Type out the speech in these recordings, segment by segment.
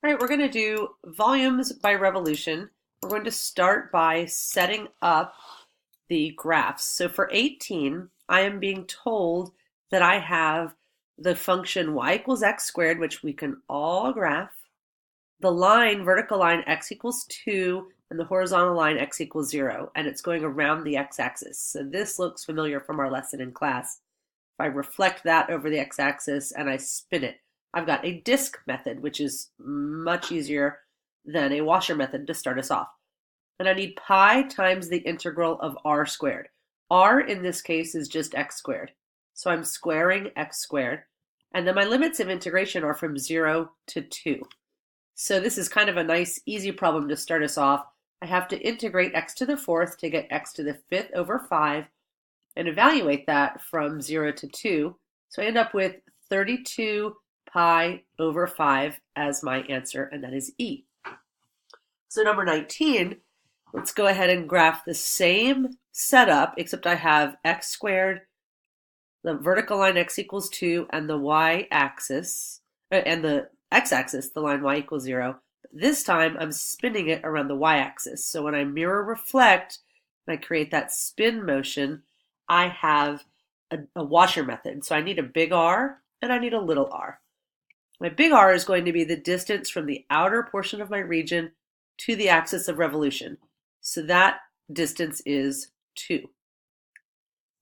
All right, we're going to do volumes by revolution. We're going to start by setting up the graphs. So for 18, I am being told that I have the function y equals x squared, which we can all graph, the line, vertical line, x equals 2, and the horizontal line, x equals 0, and it's going around the x-axis. So this looks familiar from our lesson in class. If I reflect that over the x-axis and I spin it, I've got a disk method, which is much easier than a washer method to start us off. And I need pi times the integral of r squared. R in this case is just x squared. So I'm squaring x squared. And then my limits of integration are from 0 to 2. So this is kind of a nice, easy problem to start us off. I have to integrate x to the fourth to get x to the fifth over 5 and evaluate that from 0 to 2. So I end up with 32 pi over 5 as my answer, and that is E. So number 19, let's go ahead and graph the same setup, except I have x squared, the vertical line x equals 2, and the y-axis, and the x-axis, the line y equals 0. This time I'm spinning it around the y-axis. So when I mirror reflect, and I create that spin motion, I have a washer method. So I need a big R and I need a little r. My big R is going to be the distance from the outer portion of my region to the axis of revolution. So that distance is 2.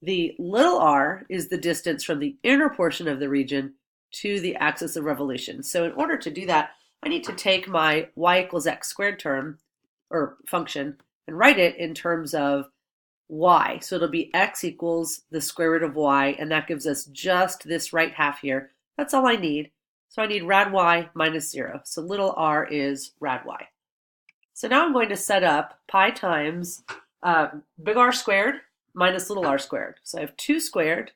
The little r is the distance from the inner portion of the region to the axis of revolution. So in order to do that, I need to take my y equals x squared term, or function, and write it in terms of y. So it'll be x equals the square root of y, and that gives us just this right half here. That's all I need. So I need rad y minus 0. So little r is rad y. So now I'm going to set up pi times big R squared minus little r squared. So I have 2 squared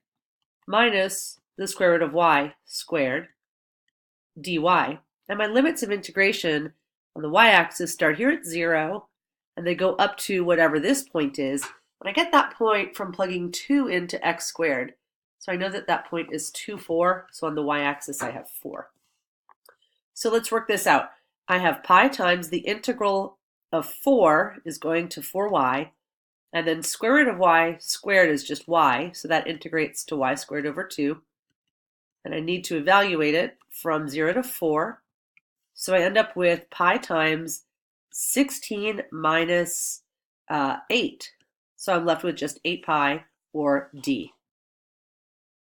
minus the square root of y squared dy. And my limits of integration on the y-axis start here at 0, and they go up to whatever this point is. And I get that point from plugging 2 into x squared. So I know that that point is 2, 4. So on the y-axis, I have 4. So let's work this out. I have pi times the integral of 4 is going to 4y. And then square root of y squared is just y. So that integrates to y squared over 2. And I need to evaluate it from 0 to 4. So I end up with pi times 16 minus 8. So I'm left with just 8 pi, or d.